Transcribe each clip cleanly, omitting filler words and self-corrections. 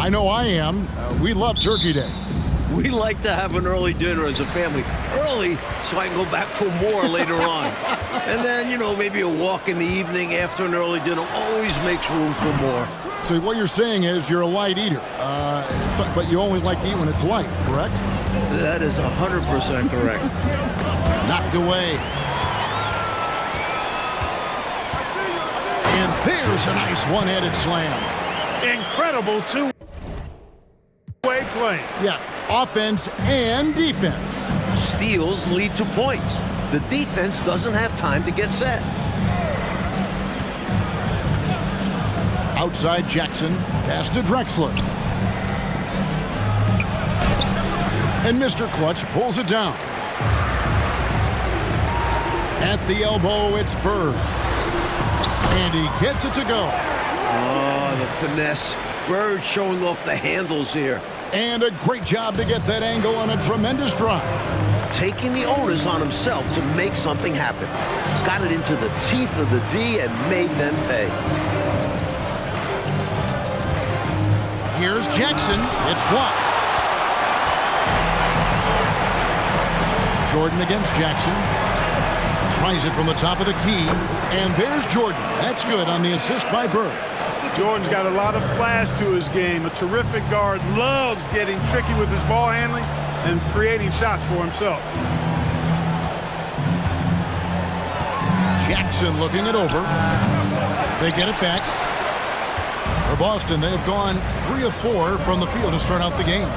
I know I am. We love Turkey Day. We like to have an early dinner as a family. Early, so I can go back for more later on. And then, you know, maybe a walk in the evening after an early dinner always makes room for more. So what you're saying is you're a light eater, but you only like to eat when it's light, correct? That is 100% correct. Knocked away. And there's a nice one-handed slam. Incredible two-way play. Yeah, offense and defense. Steals lead to points. The defense doesn't have time to get set. Outside Jackson, pass to Drexler. And Mr. Clutch pulls it down. At the elbow, it's Bird. And he gets it to go. Oh, the finesse. Bird showing off the handles here. And a great job to get that angle on a tremendous drive. Taking the onus on himself to make something happen. Got it into the teeth of the D and made them pay. Here's Jackson. It's blocked. Jordan against Jackson. Tries it from the top of the key. And there's Jordan. That's good on the assist by Bird. Jordan's got a lot of flash to his game. A terrific guard. Loves getting tricky with his ball handling and creating shots for himself. Jackson looking it over. They get it back. For Boston, they've gone 3 of 4 from the field to start out the game.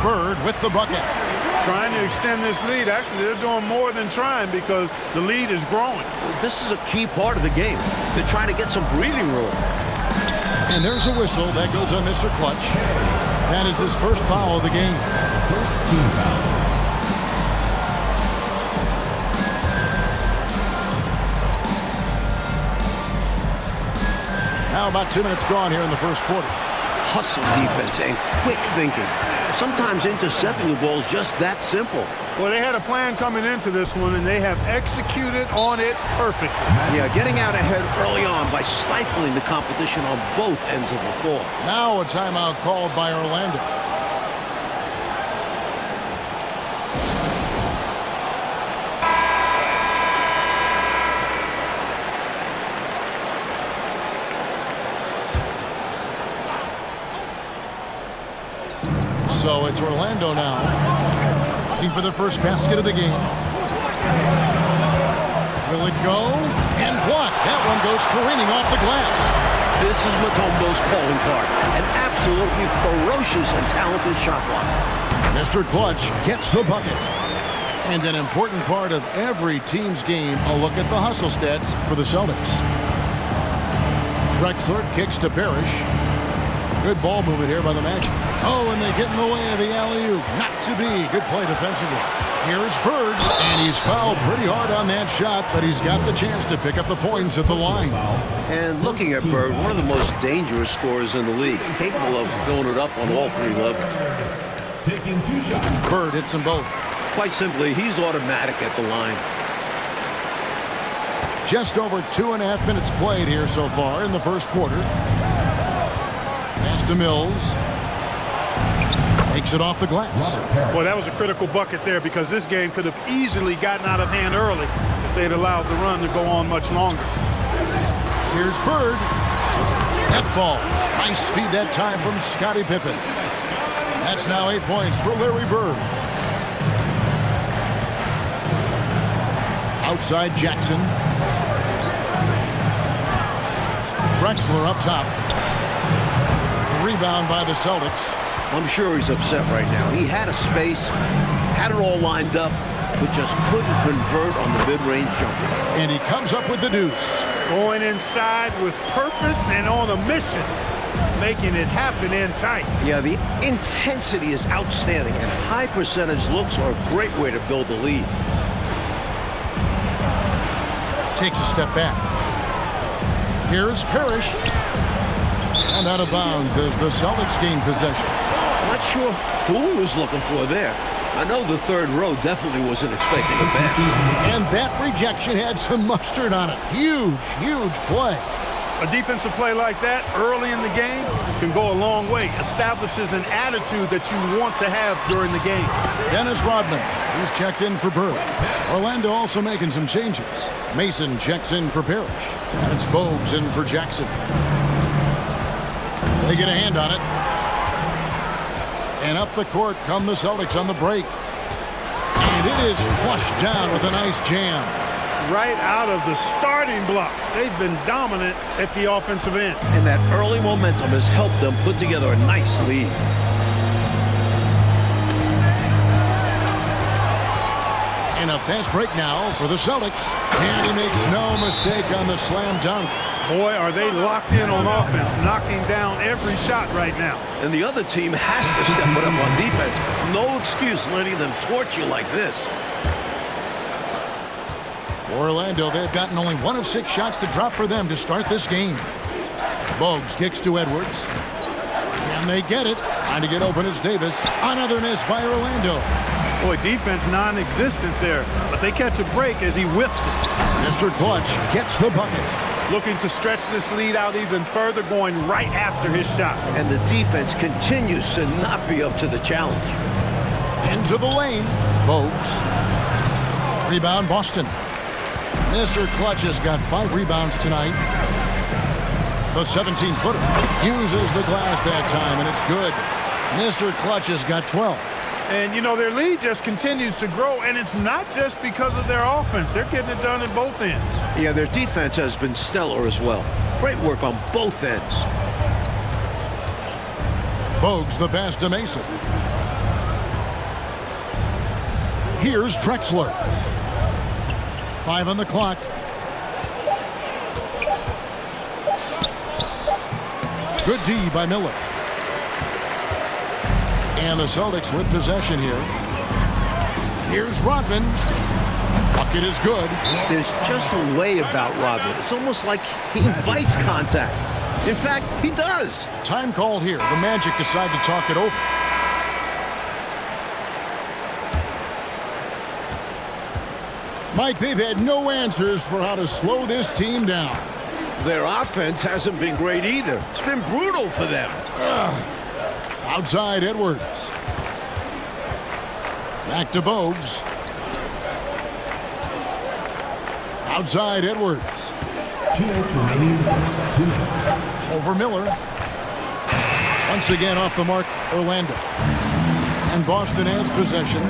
Bird with the bucket. Trying to extend this lead. Actually, they're doing more than trying because the lead is growing. This is a key part of the game. They're trying to get some breathing room. And there's a whistle. That goes on Mr. Clutch. That is his first foul of the game. First team foul. Now about 2 minutes gone here in the first quarter. Hustle defense and quick thinking. Sometimes intercepting the ball is just that simple. Well, they had a plan coming into this one, and they have executed on it perfectly. Yeah, getting out ahead early on by stifling the competition on both ends of the floor. Now a timeout called by Orlando. So it's Orlando now, looking for the first basket of the game. Will it go? And blocked. That one goes careening off the glass. This is Mutombo's calling card. An absolutely ferocious and talented shot blocker. Mr. Clutch gets the bucket. And an important part of every team's game, a look at the hustle stats for the Celtics. Drexler kicks to Parrish. Good ball movement here by the Magic. Oh, and they get in the way of the alley-oop. Not to be. Good play defensively. Here's Bird, and he's fouled pretty hard on that shot, but he's got the chance to pick up the points at the line. And looking at Bird, one of the most dangerous scorers in the league, capable of filling it up on all 3 levels. Taking 2 shots. Bird hits them both. Quite simply, he's automatic at the line. Just over 2.5 minutes played here so far in the first quarter. Pass to Mills. Takes it off the glass. Well, that was a critical bucket there because this game could have easily gotten out of hand early if they'd allowed the run to go on much longer. Here's Bird. That falls. Nice feed that time from Scottie Pippen. That's now 8 points for Larry Bird. Outside Jackson. Drexler up top. Rebound by the Celtics. I'm sure he's upset right now. He had a space, had it all lined up, but just couldn't convert on the mid-range jumper. And he comes up with the deuce. Going inside with purpose and on a mission, making it happen in tight. Yeah, the intensity is outstanding, and high percentage looks are a great way to build a lead. Takes a step back. Here's Parrish. And out of bounds as the Celtics gain possession. Not sure who he was looking for there. I know the third row definitely wasn't expecting a pass. And that rejection had some mustard on it. Huge, huge play. A defensive play like that early in the game can go a long way. Establishes an attitude that you want to have during the game. Dennis Rodman, he's checked in for Bird. Orlando also making some changes. Mason checks in for Parrish. And it's Bogues in for Jackson. They get a hand on it. And up the court come the Celtics on the break. And it is flushed down with a nice jam. Right out of the starting blocks. They've been dominant at the offensive end. And that early momentum has helped them put together a nice lead. And a fast break now for the Celtics. And he makes no mistake on the slam dunk. Boy, are they locked in on offense, knocking down every shot right now. And the other team has to step it up on defense. No excuse letting them torch you like this. For Orlando, they've gotten only 1 of 6 shots to drop for them to start this game. Bogues kicks to Edwards. Can they get it? Trying to get open is Davis. Another miss by Orlando. Boy, defense non-existent there, but they catch a break as he whiffs it. Mr. Clutch gets the bucket. Looking to stretch this lead out even further, going right after his shot. And the defense continues to not be up to the challenge. Into the lane. Bogues. Rebound, Boston. Mr. Clutch has got 5 rebounds tonight. The 17-footer uses the glass that time, and it's good. Mr. Clutch has got 12. And, you know, their lead just continues to grow, and it's not just because of their offense. They're getting it done at both ends. Yeah, their defense has been stellar as well. Great work on both ends. Bogues the pass to Mason. Here's Drexler. 5 on the clock. Good D by Miller. And the Celtics with possession here. Here's Rodman. Bucket is good. There's just a way about Rodman. It's almost like he invites contact. In fact, he does. Time call here. The Magic decide to talk it over. Mike, they've had no answers for how to slow this team down. Their offense hasn't been great either. It's been brutal for them. Outside Edwards. Back to Bogues. Outside Edwards. 2 minutes remaining. 2 minutes. Over Miller. Once again off the mark, Orlando. And Boston has possession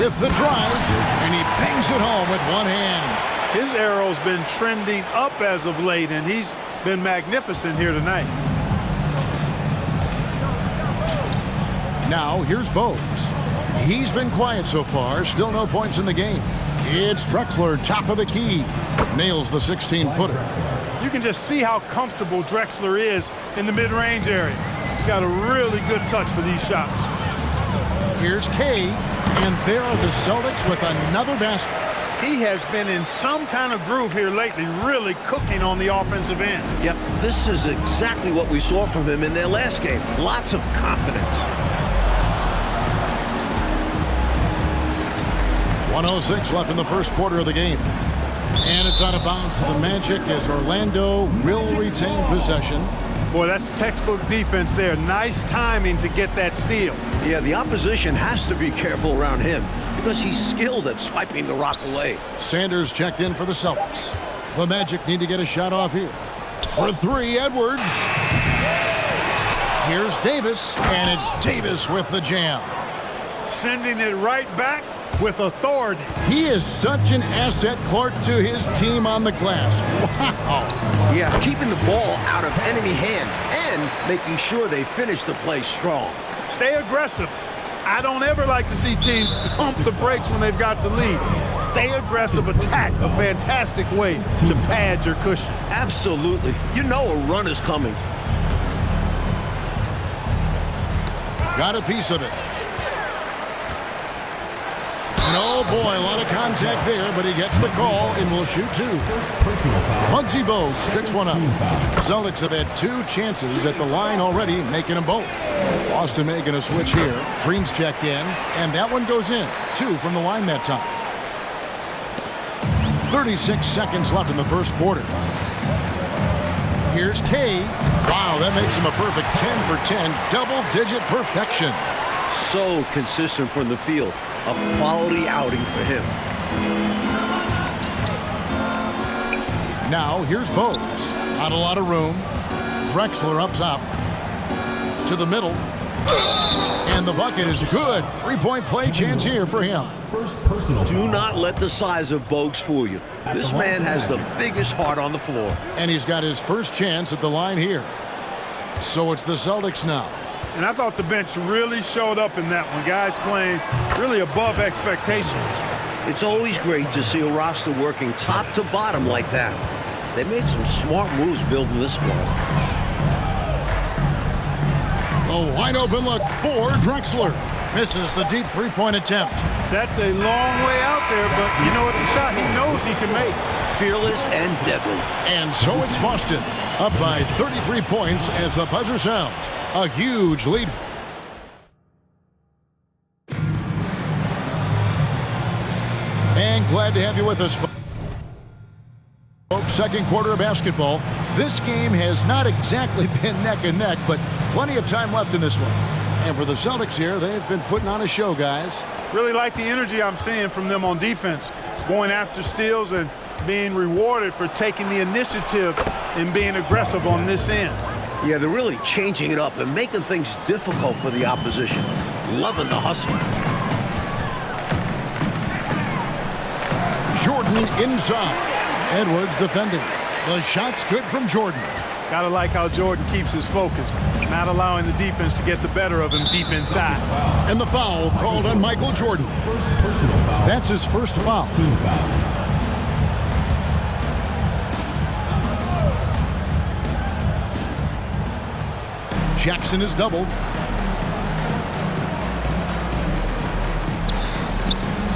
with the drive, and he bangs it home with one hand. His arrow's been trending up as of late, and he's been magnificent here tonight. Now, here's Bogues. He's been quiet so far. Still no points in the game. It's Drexler, top of the key. Nails the 16-footer. You can just see how comfortable Drexler is in the mid-range area. He's got a really good touch for these shots. Here's Kay, and there are the Celtics with another basket. He has been in some kind of groove here lately, really cooking on the offensive end. Yep, this is exactly what we saw from him in their last game. Lots of confidence. 1:06 left in the first quarter of the game. And it's out of bounds to the Magic as Orlando will retain possession. Boy, that's textbook defense there. Nice timing to get that steal. Yeah, the opposition has to be careful around him because he's skilled at swiping the rock away. Sanders checked in for the Celtics. The Magic need to get a shot off here. For 3, Edwards. Here's Davis, and it's Davis with the jam. Sending it right back with authority. He is such an asset, Clark, to his team on the glass. Wow. Yeah, keeping the ball out of enemy hands and making sure they finish the play strong. Stay aggressive. I don't ever like to see teams pump the brakes when they've got the lead. Stay aggressive, attack, a fantastic way to pad your cushion. Absolutely. You know a run is coming. Got a piece of it. And oh boy, a lot of contact there, but he gets the call and will shoot 2. Muggsy Bogues picks one up. Celtics have had 2 chances at the line already, making them both. Boston making a switch here. Green's checked in, and that one goes in. 2 from the line that time. 36 seconds left in the first quarter. Here's Kay. Wow, that makes him a perfect 10 for 10, double-digit perfection. So consistent from the field. A quality outing for him. Now, here's Bogues. Not a lot of room. Drexler up top. To the middle. And the bucket is good. Three-point play chance here for him. First personal Do foul. not let the size of Bogues fool you. This man has the biggest heart on the floor. And he's got his first chance at the line here. So it's the Celtics now. And I thought the bench really showed up in that one. Guys playing really above expectations. It's always great to see a roster working top to bottom like that. They made some smart moves building this squad. A wide open look for Drexler. Misses the deep three-point attempt. That's a long way out there, but you know it's a shot he knows he can make. Fearless and deadly. And so it's Boston, up by 33 points as the buzzer sounds. A huge lead. And glad to have you with us, folks. Second quarter of basketball. This game has not exactly been neck and neck, but plenty of time left in this one. And for the Celtics here, they've been putting on a show, guys. Really like the energy I'm seeing from them on defense, going after steals and being rewarded for taking the initiative and being aggressive on this end. Yeah, they're really changing it up and making things difficult for the opposition. Loving the hustle. Jordan inside. Edwards defending. The shot's good from Jordan. Gotta like how Jordan keeps his focus, not allowing the defense to get the better of him deep inside. And the foul called on Michael Jordan. First personal foul. That's his first foul. Team foul. Jackson is doubled.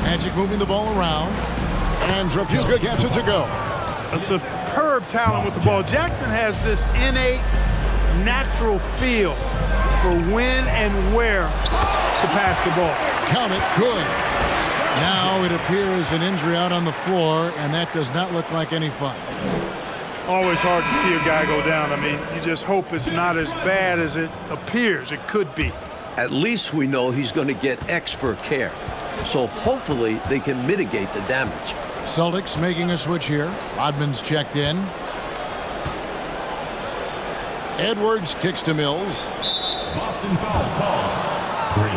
Magic moving the ball around. And Trapuka gets it to go. A superb talent with the ball. Jackson has this innate, natural feel for when and where to pass the ball. Count it, good. Now it appears an injury out on the floor, and that does not look like any fun. Always hard to see a guy go down. I mean, you just hope it's not as bad as it appears it could be. At least we know he's going to get expert care. So hopefully they can mitigate the damage. Celtics making a switch here. Rodman's checked in. Edwards kicks to Mills. Boston foul call. Green.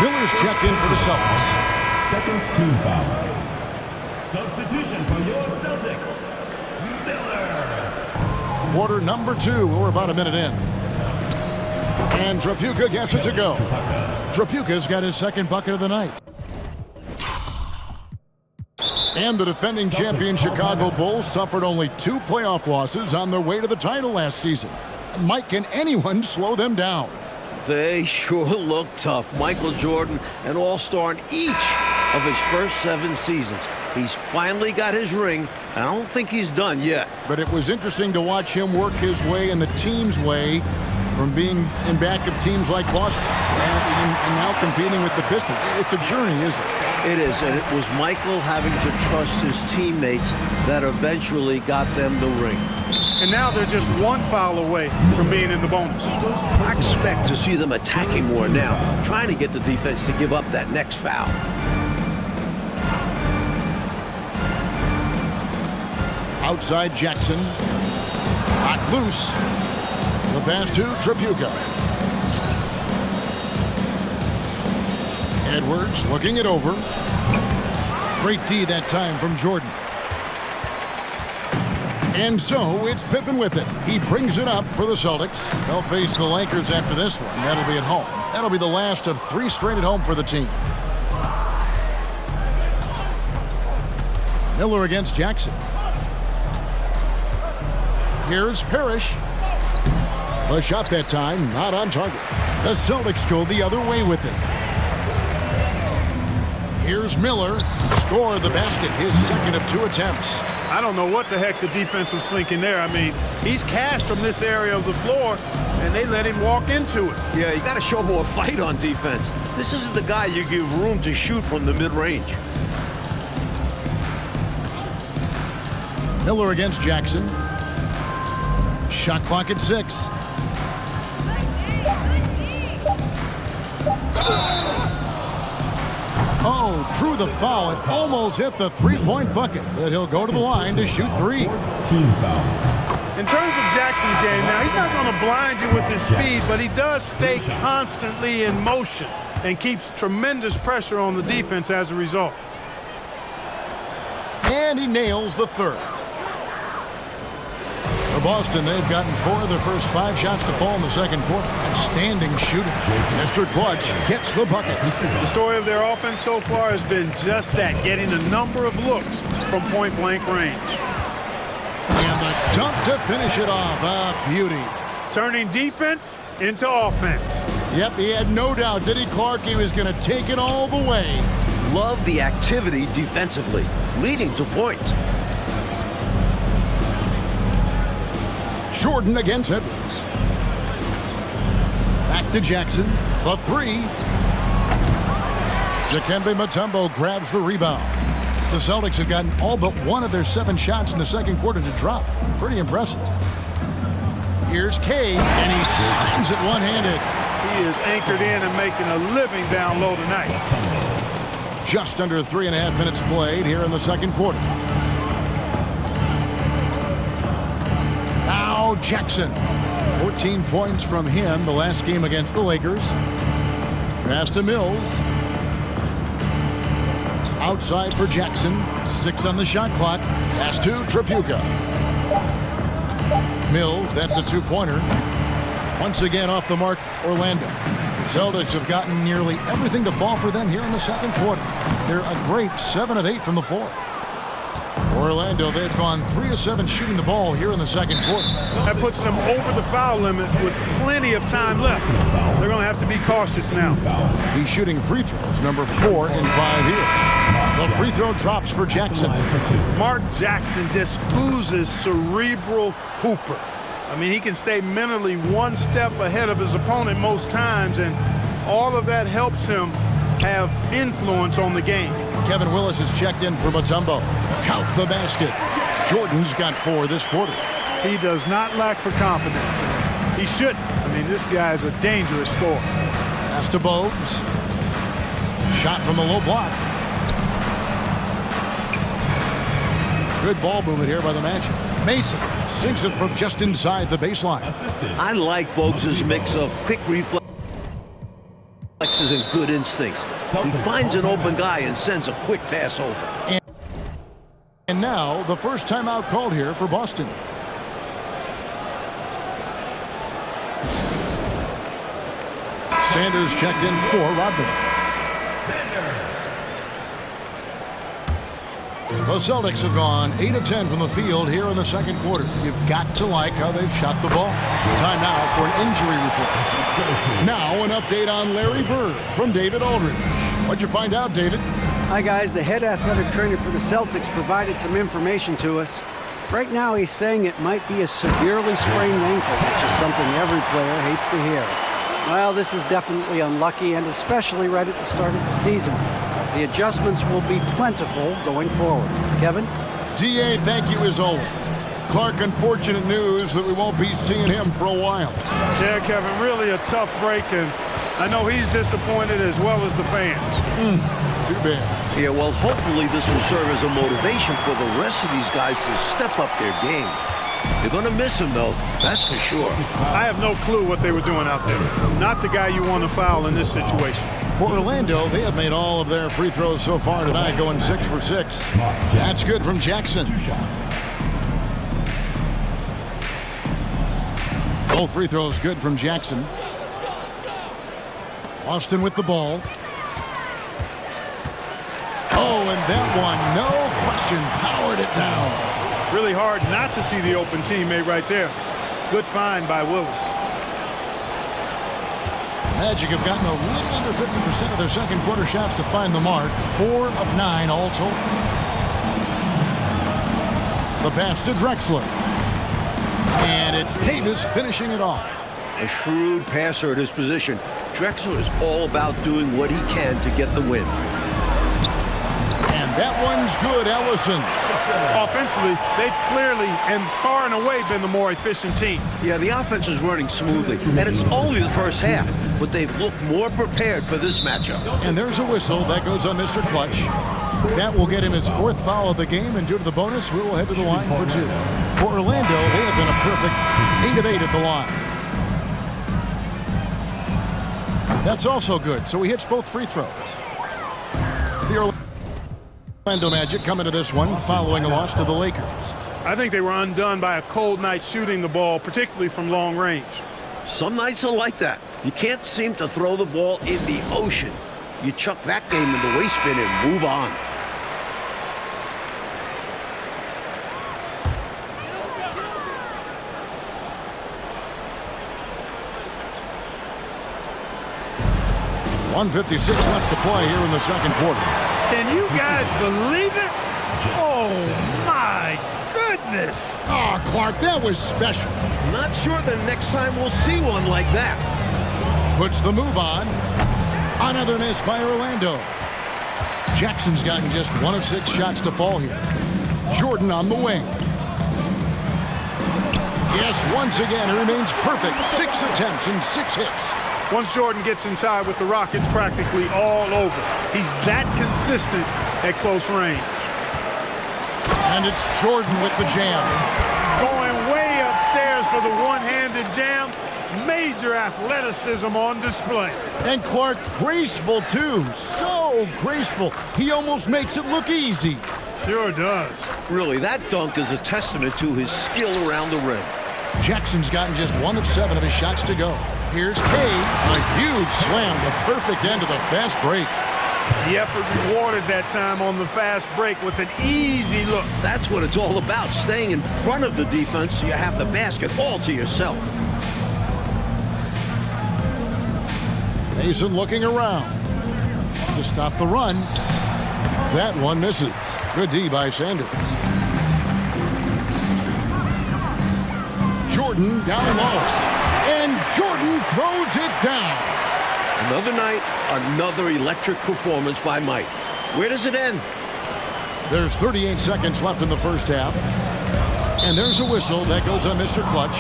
Miller's checked in for the Celtics. Second team foul. Substitution for your Celtics. Miller. Quarter number 2. We're about a minute in. And Trapuka gets it to go. Trapuka's got his second bucket of the night. And the defending champion Chicago Bulls suffered only 2 playoff losses on their way to the title last season. Mike, can anyone slow them down? They sure look tough. Michael Jordan, an all-star in each of his first 7 seasons. He's finally got his ring. I don't think he's done yet. But it was interesting to watch him work his way and the team's way from being in back of teams like Boston and now competing with the Pistons. It's a journey, isn't it? It is, and it was Michael having to trust his teammates that eventually got them the ring. And now they're just 1 foul away from being in the bonus. I expect to see them attacking more now, trying to get the defense to give up that next foul. Outside Jackson. Hot loose. The pass to Trapuka. Edwards looking it over. Great D that time from Jordan. And so it's Pippen with it. He brings it up for the Celtics. They'll face the Lakers after this one. That'll be at home. That'll be the last of 3 straight at home for the team. Miller against Jackson. Here's Parrish. The shot that time, not on target. The Celtics go the other way with it. Here's Miller. Scored the basket, his second of 2 attempts. I don't know what the heck the defense was thinking there. I mean, he's cashed from this area of the floor, and they let him walk into it. Yeah, you got to show more fight on defense. This isn't the guy you give room to shoot from the mid-range. Miller against Jackson. Shot clock at 6. Oh, drew the foul. It almost hit the three-point bucket, but he'll go to the line to shoot 3. Team foul. In terms of Jackson's game, now he's not going to blind you with his speed, but he does stay constantly in motion and keeps tremendous pressure on the defense as a result. And he nails the third. For Boston, they've gotten 4 of their first 5 shots to fall in the second quarter. Outstanding shooting. Mr. Clutch gets the bucket. The story of their offense so far has been just that, getting a number of looks from point-blank range. And the dunk to finish it off. A beauty. Turning defense into offense. Yep, he had no doubt, did he, Clark? He was going to take it all the way. Love the activity defensively, leading to points. Jordan against Edwards. Back to Jackson. The 3. Dikembe Mutombo grabs the rebound. The Celtics have gotten all but 1 of their 7 shots in the second quarter to drop. Pretty impressive. Here's Kay, and he slams it one-handed. He is anchored in and making a living down low tonight. Just under 3.5 minutes played here in the second quarter. Now Jackson. 14 points from him the last game against the Lakers. Pass to Mills. Outside for Jackson. 6 on the shot clock. Pass to Tripucka. Mills, that's a 2-pointer. Once again off the mark, Orlando. Celtics have gotten nearly everything to fall for them here in the second quarter. They're a great 7 of 8 from the floor. Orlando, they've gone 3 of 7 shooting the ball here in the second quarter. That puts them over the foul limit with plenty of time left. They're going to have to be cautious now. He's shooting free throws, number 4 in 5 here. The free throw drops for Jackson. Mark Jackson just oozes cerebral hooper. I mean, he can stay mentally 1 step ahead of his opponent most times, and all of that helps him have influence on the game. Kevin Willis has checked in for Mutombo. Count the basket. Jordan's got 4 this quarter. He does not lack for confidence. He shouldn't. I mean, this guy's a dangerous scorer. Pass to Bogues. Shot from the low block. Good ball movement here by the Magic. Mason sinks it from just inside the baseline. I like Bogues' mix of quick reflexes and good instincts. He finds an open guy and sends a quick pass over. And now the first timeout called here for Boston. Sanders checked in for Rodman. The Celtics have gone 8 of 10 from the field here in the second quarter. You've got to like how they've shot the ball. Time now for an injury report. Now an update on Larry Bird from David Aldridge. What'd you find out, David? Hi, guys. The head athletic trainer for the Celtics provided some information to us. Right now, he's saying it might be a severely sprained ankle, which is something every player hates to hear. Well, this is definitely unlucky, and especially right at the start of the season. The adjustments will be plentiful going forward. Kevin? D.A., thank you as always. Clark, unfortunate news that we won't be seeing him for a while. Yeah, Kevin, really a tough break, and I know he's disappointed as well as the fans. Too bad. Yeah, well, hopefully this will serve as a motivation for the rest of these guys to step up their game. They're going to miss him, though. That's for sure. I have no clue what they were doing out there. Not the guy you want to foul in this situation. For Orlando, they have made all of their free throws so far tonight, going 6 for 6. That's good from Jackson. Both free throws good from Jackson. Austin with the ball. Oh, and that one, no question, powered it down. Really hard not to see the open teammate right there. Good find by Willis. Magic have gotten a little under 50% of their second quarter shots to find the mark. 4 of 9 all total. The pass to Drexler. And it's Davis finishing it off. A shrewd passer at his position. Drexler is all about doing what he can to get the win. And That one's good, Ellison. Offensively, they've clearly and far and away been the more efficient team. Yeah, the offense is running smoothly, and it's only the first half, but they've looked more prepared for this matchup. And there's a whistle that goes on Mr. Clutch. That will get him his 4th foul of the game, and due to the bonus, we will head to the line for 2. For Orlando, they have been a perfect 8 of 8 at the line. That's also good, so he hits both free throws. The Orlando Magic coming to this one following a loss to the Lakers. I think they were undone by a cold night shooting the ball, particularly from long range. Some nights are like that. You can't seem to throw the ball in the ocean. You chuck that game in the waste bin and move on. .156 left to play here in the second quarter. Can you guys believe it? Oh, my goodness. Oh, Clark, that was special. Not sure the next time we'll see one like that. Puts the move on. Another miss by Orlando. Jackson's gotten just 1 of 6 shots to fall here. Jordan on the wing. Yes, once again, he remains perfect. 6 attempts and 6 hits. Once Jordan gets inside with the Rockets, practically all over. He's that consistent at close range. And it's Jordan with the jam. Going way upstairs for the one-handed jam. Major athleticism on display. And Clark, graceful too. So graceful. He almost makes it look easy. Sure does. Really, that dunk is a testament to his skill around the rim. Jackson's gotten just 1 of 7 of his shots to go. Here's Kay. A huge slam, the perfect end of the fast break. The effort rewarded that time on the fast break with an easy look. That's what it's all about, staying in front of the defense so you have the basket all to yourself. Mason looking around to stop the run. That one misses. Good D by Sanders. Jordan down low. And Jordan throws it down. Another night, another electric performance by Mike. Where does it end? There's 38 seconds left in the first half. And there's a whistle that goes on Mr. Clutch.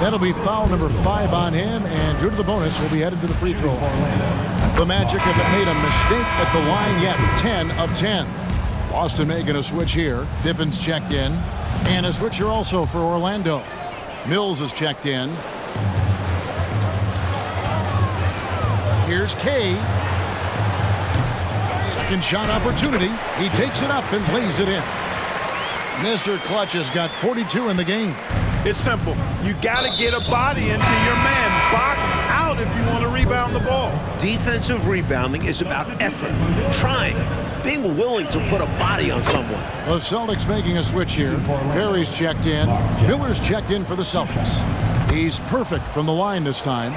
That'll be foul number 5 on him, and due to the bonus, we'll be headed to the free throw line. The Magic haven't made a mistake at the line yet. 10 of 10. Boston making a switch here. Pippin's checked in. And a switch here also for Orlando. Mills is checked in. Here's Kay. Second shot opportunity. He takes it up and lays it in. Mr. Clutch has got 42 in the game. It's simple. You got to get a body into your man. Box out if you want to rebound the ball. Defensive rebounding is about effort, trying, being willing to put a body on someone. The Celtics making a switch here. Perry's checked in. Miller's checked in for the Celtics. He's perfect from the line this time.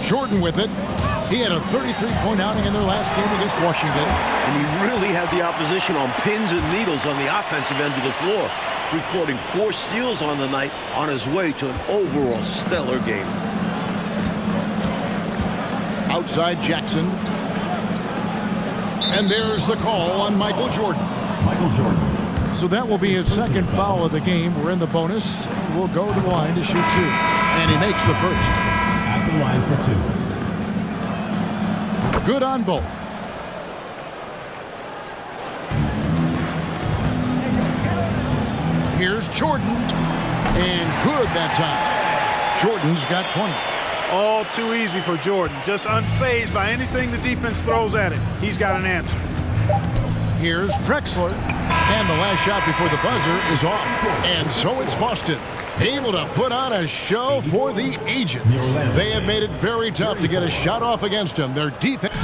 Jordan with it. He had a 33-point outing in their last game against Washington. And he really had the opposition on pins and needles on the offensive end of the floor, recording 4 steals on the night on his way to an overall stellar game. Outside Jackson. And there's the call on Michael Jordan. Michael Jordan. So that will be his second foul of the game. We're in the bonus. We'll go to the line to shoot 2. And he makes the first. At the line for 2. Good on both. Here's Jordan. And good that time. Jordan's got 20. All too easy for Jordan. Just unfazed by anything the defense throws at him. He's got an answer. Here's Drexler. And the last shot before the buzzer is off. And so it's Boston, able to put on a show for the agents. They have made it very tough to get a shot off against them. Their defense.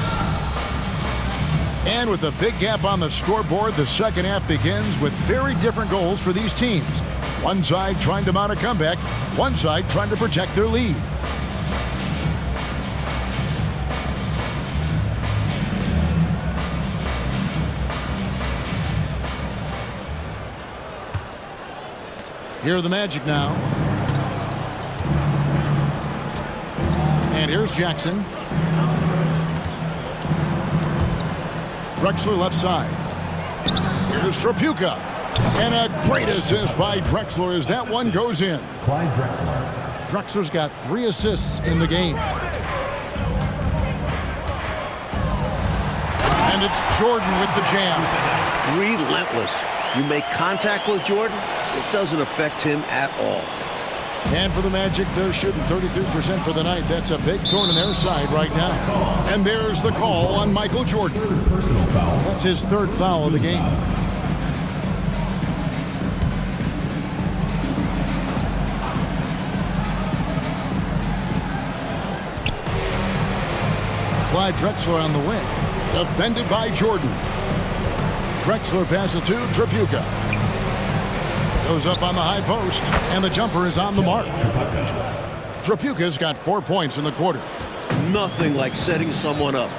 And with a big gap on the scoreboard, the second half begins with very different goals for these teams. One side trying to mount a comeback, one side trying to protect their lead. Here are the Magic now. And here's Jackson. Drexler left side. Here's Tripucka. And a great assist by Drexler as that one goes in. Clyde Drexler. Drexler's got 3 assists in the game. And it's Jordan with the jam. Relentless. You make contact with Jordan, it doesn't affect him at all. And for the Magic, they're shooting 33% for the night. That's a big thorn in their side right now. And there's the call on Michael Jordan. Personal foul. That's his 3rd foul of the game. Clyde Drexler on the wing. Defended by Jordan. Drexler passes to Tripucka. Goes up on the high post, and the jumper is on the mark. Tripucka's got 4 points in the quarter. Nothing like setting someone up.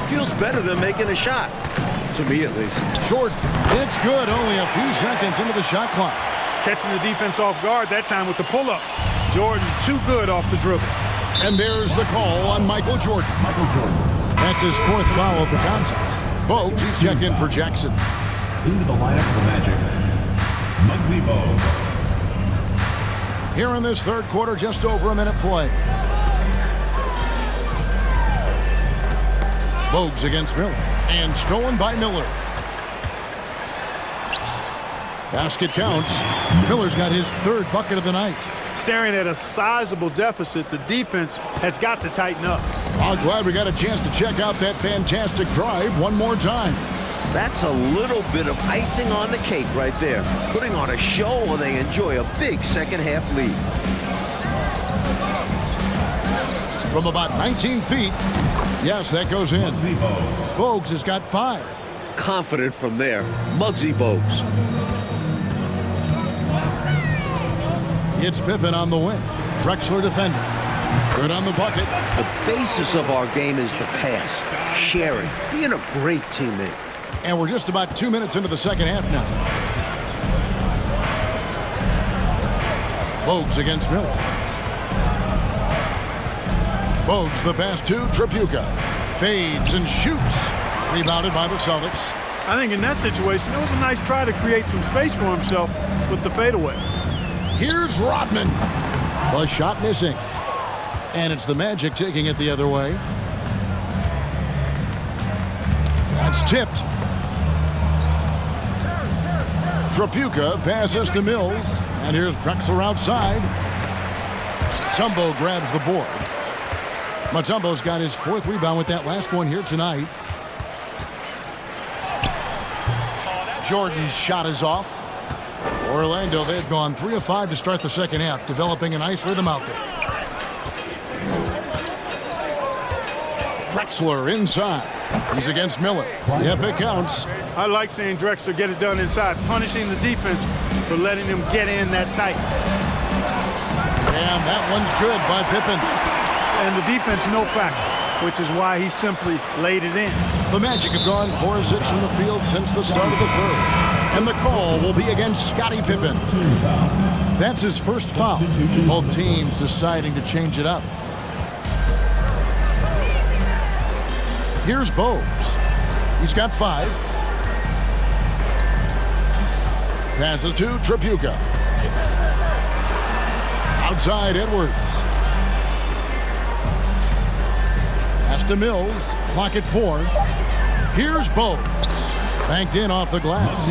Feels better than making a shot. To me, at least. Jordan, it's good. Only a few seconds into the shot clock. Catching the defense off guard that time with the pull-up. Jordan too good off the dribble. And there's the call on Michael Jordan. Michael Jordan. That's his 4th foul of the contest. Bogues, he's checked in for Jackson. Into the lineup for the Magic, Muggsy Bogues. Here in this 3rd quarter, just over a minute play. Bogues against Miller. And stolen by Miller. Basket counts. Miller's got his 3rd bucket of the night. Staring at a sizable deficit, the defense has got to tighten up. I'm glad we got a chance to check out that fantastic drive one more time. That's a little bit of icing on the cake right there. Putting on a show while they enjoy a big second-half lead. From about 19 feet. Yes, that goes in. Muggsy Bogues. Bogues has got 5. Confident from there. Muggsy Bogues. It's Pippen on the wing. Drexler defender. Good on the bucket. The basis of our game is the pass, sharing, being a great teammate. And we're just about 2 minutes into the second half now. Bogues against Miller. Bogues the pass to Tripucka. Fades and shoots. Rebounded by the Celtics. I think in that situation, it was a nice try to create some space for himself with the fadeaway. Here's Rodman. The shot missing. And it's the Magic taking it the other way. That's tipped. Tripucka passes to Mills. And here's Drexler outside. Mutombo grabs the board. Mutombo's got his 4th rebound with that last one here tonight. Jordan's shot is off. Orlando, they've gone 3 of 5 to start the second half, developing a nice rhythm out there. Drexler inside. He's against Miller. Yep, it counts. I like seeing Drexler get it done inside, punishing the defense for letting them get in that tight. And that one's good by Pippen. And the defense no factor, which is why he simply laid it in. The Magic have gone 4 of 6 from the field since the start of the 3rd. And the call will be against Scottie Pippen. That's his 1st foul. Both teams deciding to change it up. Here's Bogues. He's got 5. Passes to Tripucka. Outside Edwards. Pass to Mills. Clock at 4. Here's Bogues. Banked in off the glass.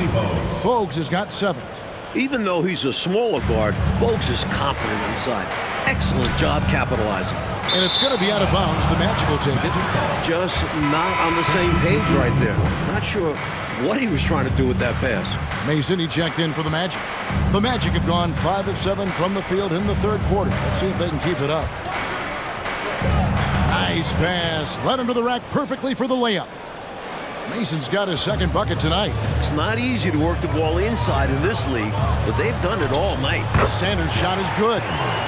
Bogues has got 7. Even though he's a smaller guard, Bogues is confident inside. Excellent job capitalizing. And it's going to be out of bounds. The Magic will take it. Just not on the same page right there. Not sure what he was trying to do with that pass. Mason, he checked in for the Magic. The Magic have gone 5 of 7 from the field in the 3rd quarter. Let's see if they can keep it up. Nice pass. Led him to the rack perfectly for the layup. Mason's got his 2nd bucket tonight. It's not easy to work the ball inside in this league, but they've done it all night. Sanders' shot is good.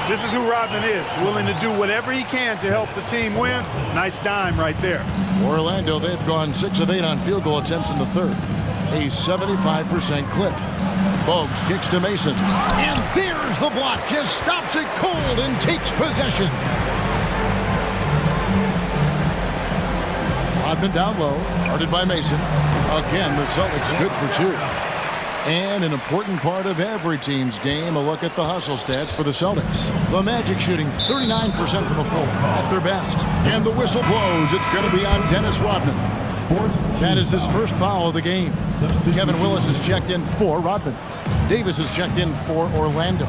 This is who Rodman is, willing to do whatever he can to help the team win. Nice dime right there. Orlando, they've gone 6 of 8 on field goal attempts in the 3rd. A 75% clip. Bogues kicks to Mason. And there's the block. Just stops it cold and takes possession. Rodman down low, guarded by Mason. Again, the Celtics good for 2. And an important part of every team's game, a look at the hustle stats for the Celtics. The Magic shooting 39% from the floor at their best. And the whistle blows. It's going to be on Dennis Rodman. That is his first foul of the game. Kevin Willis has checked in for Rodman. Davis has checked in for Orlando.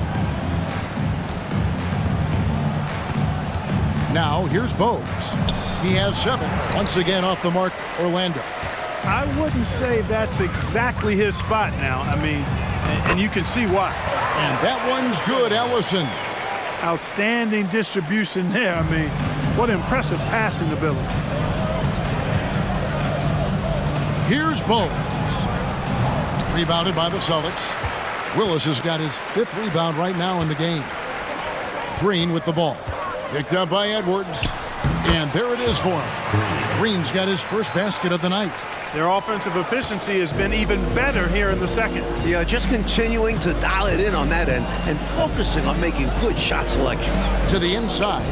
Now, here's Bogues. He has 7. Once again off the mark, Orlando. I wouldn't say that's exactly his spot now. I mean, and you can see why. And that one's good, Ellison. Outstanding distribution there. I mean, what impressive passing ability. Here's Bogues. Rebounded by the Celtics. Willis has got his 5th rebound right now in the game. Green with the ball. Picked up by Edwards. And there it is for him. Green's got his first basket of the night. Their offensive efficiency has been even better here in the second. Yeah, just continuing to dial it in on that end and focusing on making good shot selections. To the inside.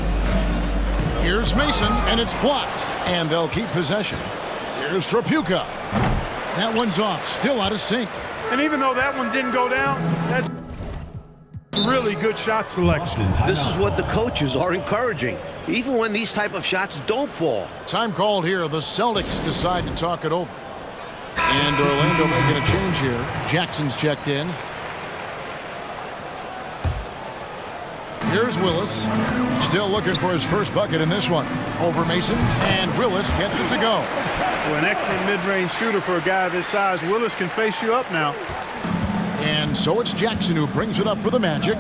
Here's Mason, and it's blocked. And they'll keep possession. Here's Tripucka. That one's off, still out of sync. And even though that one didn't go down, that's really good shot selection. This is what the coaches are encouraging, even when these type of shots don't fall. Time called here. The Celtics decide to talk it over. And Orlando making a change here. Jackson's checked in. Here's Willis. Still looking for his first bucket in this one. Over Mason, and Willis gets it to go. Well, an excellent mid-range shooter for a guy of his size. Willis can face you up now. And so it's Jackson who brings it up for the Magic.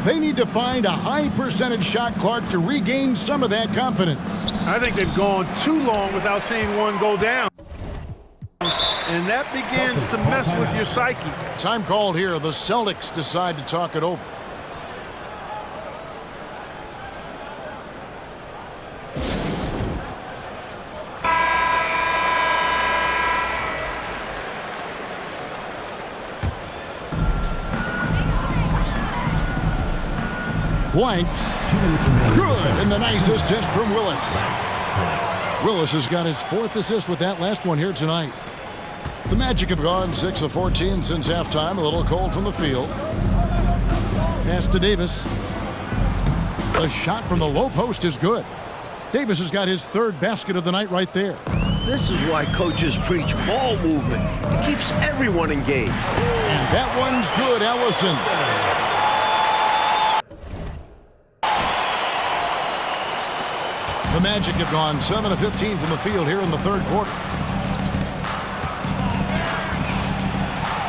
They need to find a high percentage shot, Clark, to regain some of that confidence. I think they've gone too long without seeing one go down. And that begins to mess with your psyche. Time called here. The Celtics decide to talk it over. Blank. Good. And the nice assist from Willis. Willis has got his 4th assist with that last one here tonight. The Magic have gone 6 of 14 since halftime. A little cold from the field. Pass to Davis. The shot from the low post is good. Davis has got his 3rd basket of the night right there. This is why coaches preach ball movement. It keeps everyone engaged. And that one's good, Ellison. The Magic have gone 7 of 15 from the field here in the 3rd quarter.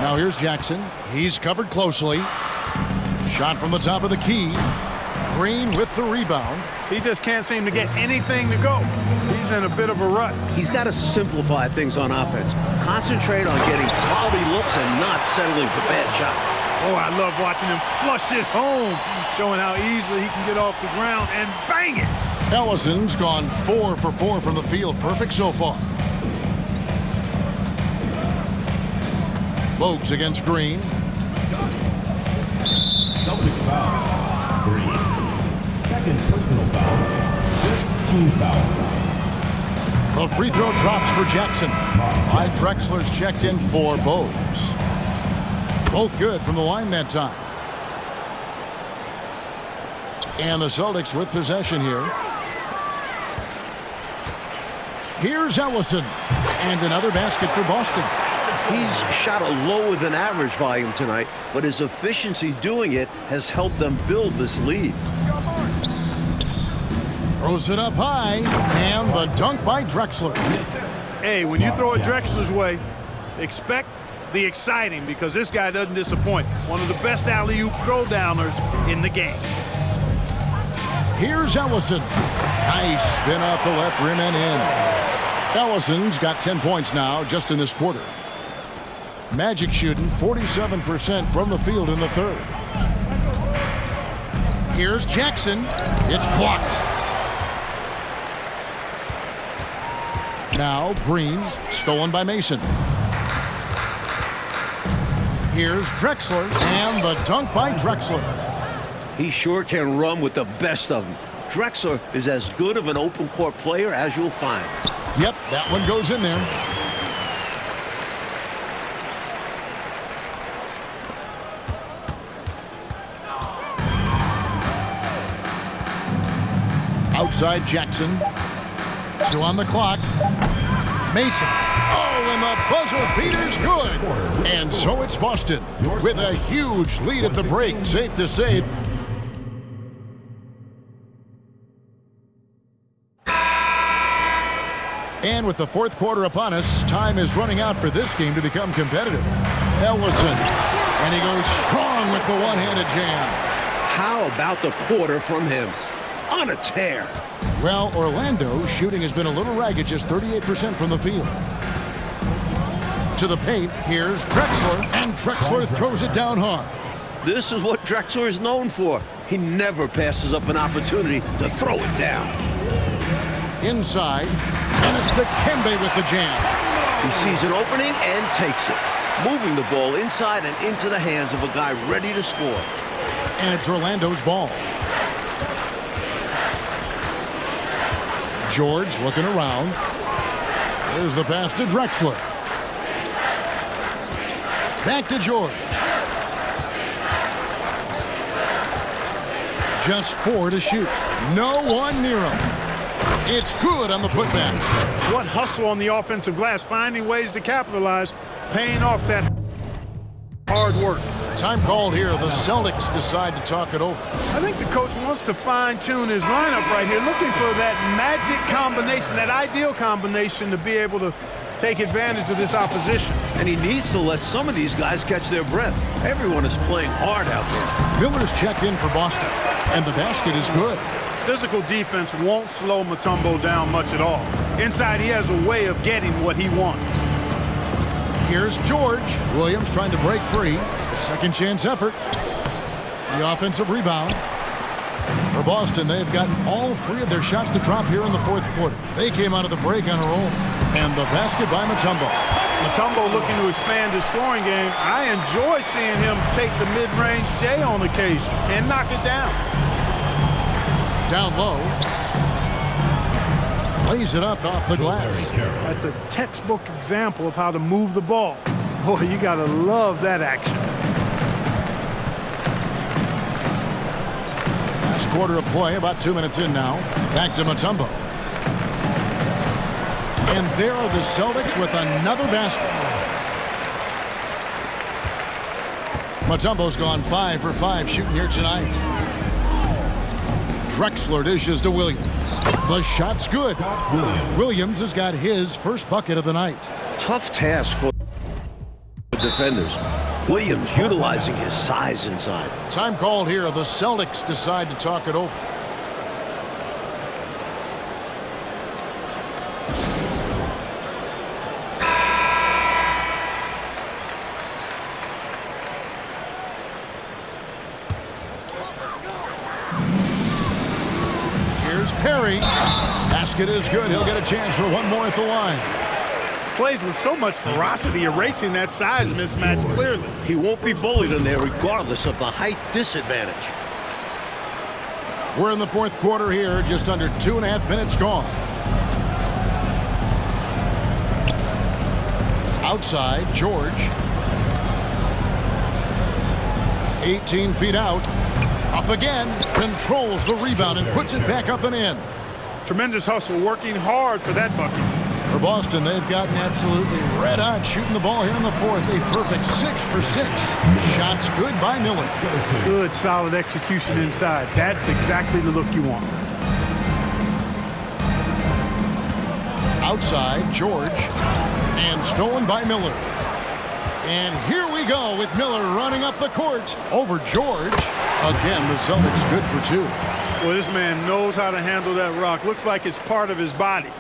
Now here's Jackson. He's covered closely. Shot from the top of the key. Green with the rebound. He just can't seem to get anything to go. He's in a bit of a rut. He's got to simplify things on offense. Concentrate on getting quality looks and not settling for bad shots. Oh, I love watching him flush it home, showing how easily he can get off the ground and bang it. Ellison's gone 4 for 4 from the field. Perfect so far. Bogues against Green. Celtics foul. Green. 2nd personal foul. 5th team foul. The free throw drops for Jackson. Clyde Drexler's checked in for Bogues. Both good from the line that time. And the Celtics with possession here. Here's Ellison. And another basket for Boston. He's shot a lower than average volume tonight, but his efficiency doing it has helped them build this lead. Throws it up high. And the dunk by Drexler. Hey, when you throw it Drexler's way, expect the exciting, because this guy doesn't disappoint. One of the best alley-oop throw-downers in the game. Here's Ellison. Nice spin off the left rim and in. Ellison's got 10 points now just in this quarter. Magic shooting 47% from the field in the 3rd. Here's Jackson. It's blocked. Now Green, stolen by Mason. Here's Drexler, and the dunk by Drexler. He sure can run with the best of them. Drexler is as good of an open court player as you'll find. Yep, that one goes in there. Outside Jackson. 2 on the clock. Mason. Oh, and the buzzer beater's good. And so it's Boston with a huge lead at the break. Safe to say. And with the fourth quarter upon us, time is running out for this game to become competitive. Ellison. And he goes strong with the one-handed jam. How about the quarter from him? On a tear. Well, Orlando's shooting has been a little ragged, just 38% from the field. To the paint, here's Drexler, and Drexler throws it down hard. This is what Drexler is known for. He never passes up an opportunity to throw it down. Inside, and it's Dikembe with the jam. He sees an opening and takes it, moving the ball inside and into the hands of a guy ready to score. And it's Orlando's ball. George looking around. There's the pass to Drexler. Back to George. Just 4 to shoot. No one near him. It's good on the putback. What hustle on the offensive glass, finding ways to capitalize, paying off that hard work. Time called here. The Celtics decide to talk it over. I think the coach wants to fine-tune his lineup right here, looking for that magic combination, that ideal combination to be able to take advantage of this opposition. And he needs to let some of these guys catch their breath. Everyone is playing hard out there. Miller's checked in for Boston, and the basket is good. Physical defense won't slow Mutombo down much at all. Inside, he has a way of getting what he wants. Here's George. Williams trying to break free. A second chance effort. The offensive rebound. For Boston, they've gotten all 3 of their shots to drop here in the fourth quarter. They came out of the break on a roll. And the basket by Mutombo. Mutombo looking to expand his scoring game. I enjoy seeing him take the mid-range J on occasion and knock it down. Down low. Lays it up off the glass. That's a textbook example of how to move the ball. Boy, you gotta love that action. Last quarter of play, about 2 minutes in now. Back to Mutombo. And there are the Celtics with another basket. Mutombo's gone 5 for 5 shooting here tonight. Drexler dishes to Williams. The shot's good. Williams has got his first bucket of the night. Tough task for defenders. Williams utilizing his size inside. Time called here. The Celtics decide to talk it over. Perry. Basket is good. He'll get a chance for one more at the line. Plays with so much ferocity, erasing that size mismatch clearly. He won't be bullied in there regardless of the height disadvantage. We're in the fourth quarter here, just under 2.5 minutes gone. Outside, George. 18 feet out. Up again, controls the rebound and puts it back up and in. Tremendous hustle, working hard for that bucket. For Boston, they've gotten absolutely red hot shooting the ball here in the fourth. A perfect 6 for 6. Shots good by Miller. Good, solid execution inside. That's exactly the look you want. Outside, George. And stolen by Miller. And here we go with Miller running up the court over George. Again, the Celtics good for 2. Well, this man knows how to handle that rock. Looks like it's part of his body.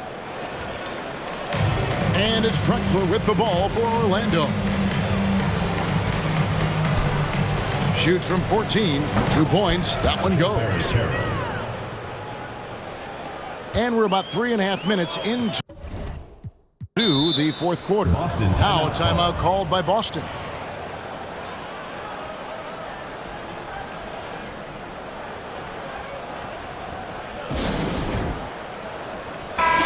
And it's Drexler with the ball for Orlando. Shoots from 14. 2 points. That one goes. And we're about 3.5 minutes into the fourth quarter. Now a timeout called by Boston.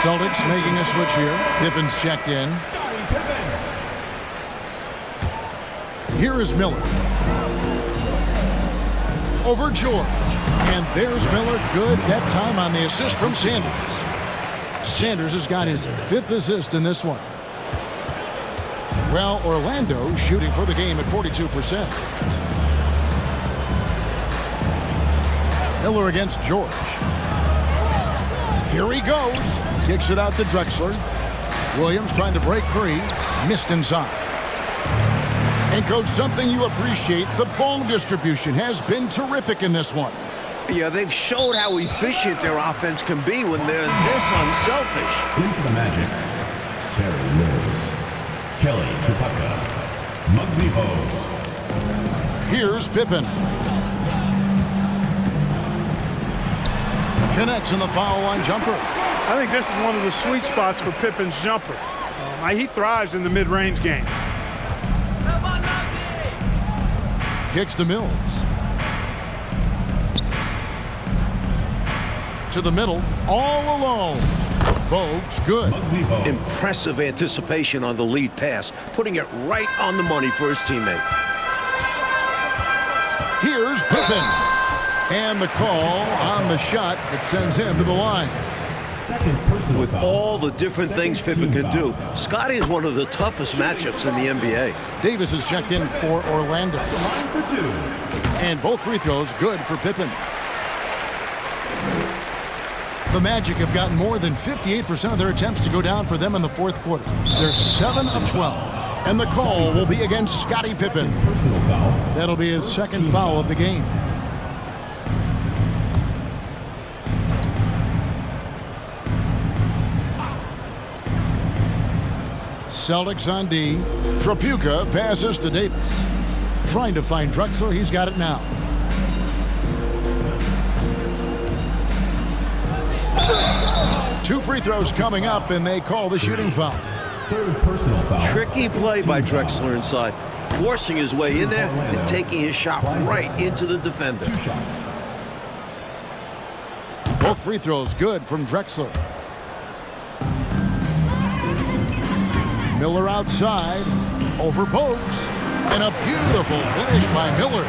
Celtics making a switch here. Pippen's checked in. Here is Miller. Over George. And there's Miller. Good that time on the assist from Sanders. Sanders has got his 5th assist in this one. Well, Orlando shooting for the game at 42%. Miller against George. Here he goes. Kicks it out to Drexler. Williams trying to break free. Missed inside. And, Coach, something you appreciate, the ball distribution has been terrific in this one. Yeah, they've showed how efficient their offense can be when they're this unselfish. In for the Magic, Terry Mills, Kelly Tripucka, Muggsy Bogues. Here's Pippen. Connects in the foul line jumper. I think this is one of the sweet spots for Pippen's jumper. He thrives in the mid-range game. Kicks to Mills. To the middle, all alone. Bogues, good. Muggsy Bogues. Impressive anticipation on the lead pass, putting it right on the money for his teammate. Here's Pippen. And the call on the shot that sends him to the line. Second personal With foul. all the different things Pippen can do, Scotty is one of the toughest matchups in the NBA. Davis is checked in for Orlando. Line for 2. And both free throws good for Pippen. The Magic have gotten more than 58% of their attempts to go down for them in the fourth quarter. They're 7 of 12. And the call will be against Scottie Pippen. Personal foul. That'll be his second foul of the game. Celtics on D. Tripucka passes to Davis. Trying to find Drexler. He's got it now. Two free throws coming up, and they call the shooting foul. Third personal foul. Tricky play by Drexler inside, forcing his way in there and taking his shot right into the defender. 2 shots. Both free throws good from Drexler. Miller outside, over Bogues, and a beautiful finish by Miller.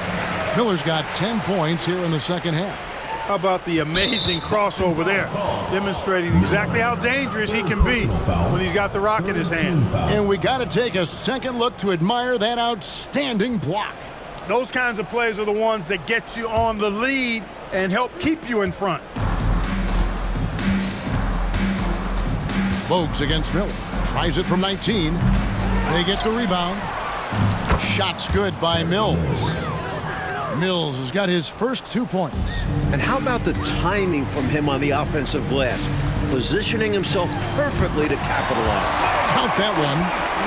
Miller's got 10 points here in the second half. How about the amazing crossover there, demonstrating exactly how dangerous he can be when he's got the rock in his hand. And we got to take a second look to admire that outstanding block. Those kinds of plays are the ones that get you on the lead and help keep you in front. Bogues against Miller. Tries it from 19. They get the rebound. Shot's good by Mills. Mills has got his first 2 points. And how about the timing from him on the offensive glass? Positioning himself perfectly to capitalize. Count that one.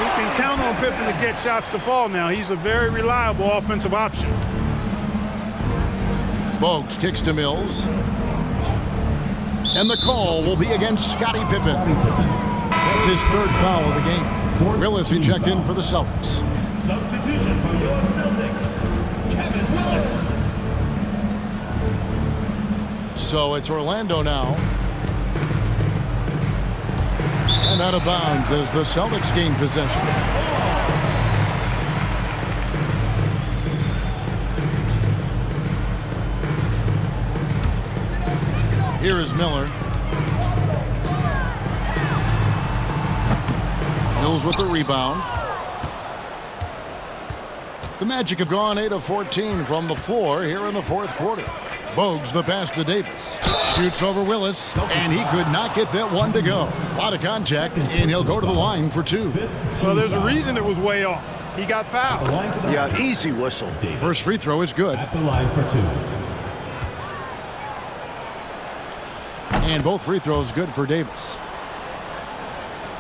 You can count on Pippen to get shots to fall now. He's a very reliable offensive option. Bogues kicks to Mills. And the call will be against Scottie Pippen. That's his 3rd foul of the game. Willis, he checked in for the Celtics. Substitution for your Celtics, Kevin Willis. So it's Orlando now. And out of bounds as the Celtics gain possession. Here is Miller. Mills with the rebound. The Magic have gone 8 of 14 from the floor here in the fourth quarter. Bogues the pass to Davis. Shoots over Willis, and he could not get that one to go. A lot of contact, and he'll go to the line for 2. Well, there's a reason it was way off. He got fouled. Yeah, easy whistle. First free throw is good. At the line for 2. And both free throws good for Davis.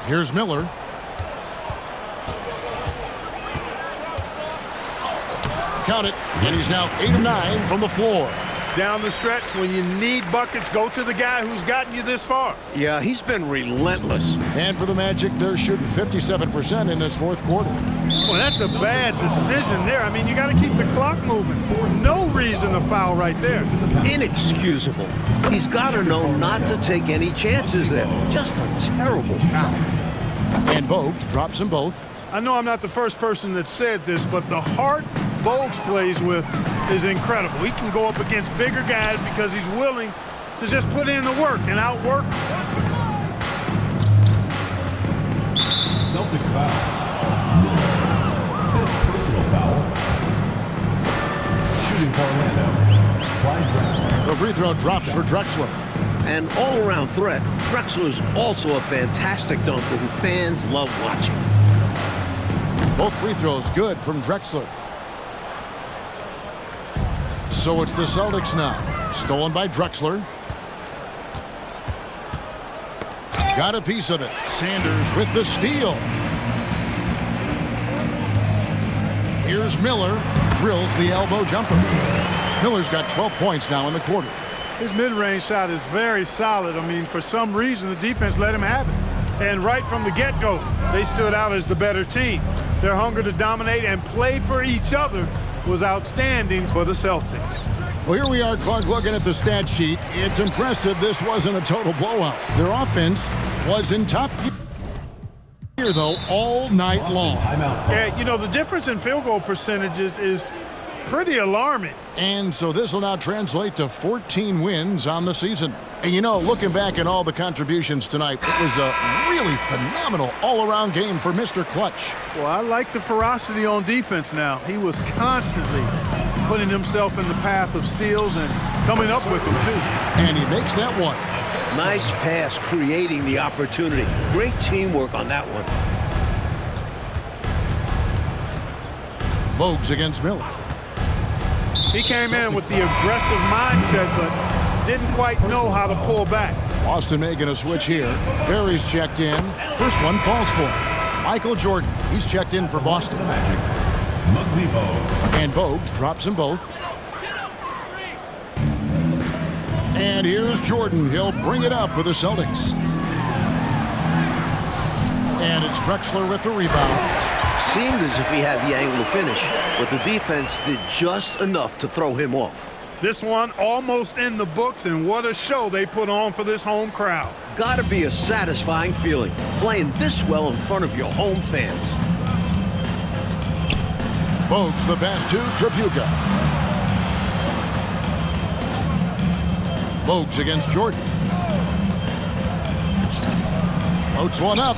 Here's Miller. Count it, and he's now 8 of 9 from the floor. Down the stretch, when you need buckets, go to the guy who's gotten you this far. Yeah, he's been relentless. And for the Magic, they're shooting 57% in this fourth quarter. Well, that's a bad decision there. I mean, you got to keep the clock moving. No reason to foul right there. Inexcusable. He's got to know not to take any chances there. Just a terrible foul. And Bogue drops them both. I know I'm not the first person that said this, but the heart Bogues plays with is incredible. He can go up against bigger guys because he's willing to just put in the work and outwork. Celtics foul. Miller. Fifth personal foul. Shooting for Orlando. Clyde Drexler. The free throw drops for Drexler. An all-around threat. Drexler's also a fantastic dunker who fans love watching. Both free throws good from Drexler. So it's the Celtics now. Stolen by Drexler. Got a piece of it. Sanders with the steal. Here's Miller. Drills the elbow jumper. Miller's got 12 points now in the quarter. His mid-range shot is very solid. I mean, for some reason, the defense let him have it. And right from the get-go, they stood out as the better team. Their hunger to dominate and play for each other was outstanding for the Celtics. Well, here we are, Clark, looking at the stat sheet. It's impressive this wasn't a total blowout. Their offense was in top gear, though, all night long. Yeah, you know, the difference in field goal percentages is pretty alarming. And so this will now translate to 14 wins on the season. And, you know, looking back at all the contributions tonight, it was a really phenomenal all-around game for Mr. Clutch. Well, I like the ferocity on defense now. He was constantly putting himself in the path of steals and coming up with them, too. And he makes that one. Nice pass, creating the opportunity. Great teamwork on that one. Bogues against Miller. He came in with the aggressive mindset, but didn't quite know how to pull back. Boston making a switch here. Barry's checked in. First one falls for him. Michael Jordan. He's checked in for Boston. Muggsy Bogues. And Bogue drops them both. And here's Jordan. He'll bring it up for the Celtics. And it's Drexler with the rebound. Seemed as if he had the angle to finish, but the defense did just enough to throw him off. This one almost in the books, and what a show they put on for this home crowd. Gotta be a satisfying feeling, playing this well in front of your home fans. Bogues the pass to Tripucka. Bogues against Jordan. Floats one up.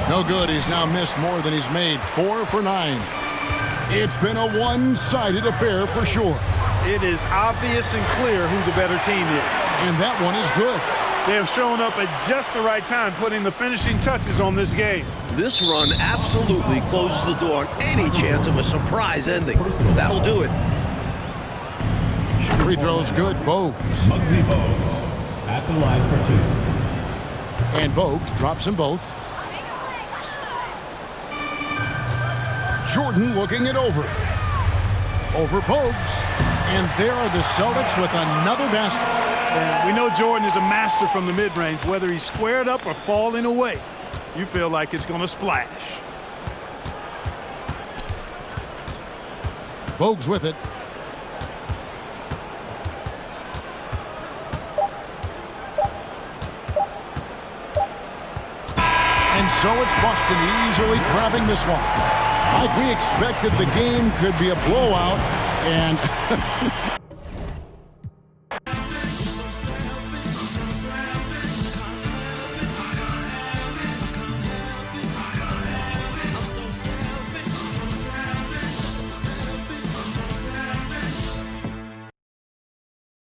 No good. He's now missed more than he's made. 4 for 9. It's been a one-sided affair for sure. It is obvious and clear who the better team is. And that one is good. They have shown up at just the right time, putting the finishing touches on this game. This run absolutely closes the door on any chance of a surprise ending. That'll do it. Free throws good. Bogues. Muggsy Bogues at the line for 2. And Bogues drops them both. Jordan looking it over. Over Bogues. And there are the Celtics with another basket. And we know Jordan is a master from the mid-range. Whether he's squared up or falling away, you feel like it's going to splash. Bogues with it. And so it's Boston easily grabbing this one. Like we expected, the game could be a blowout, and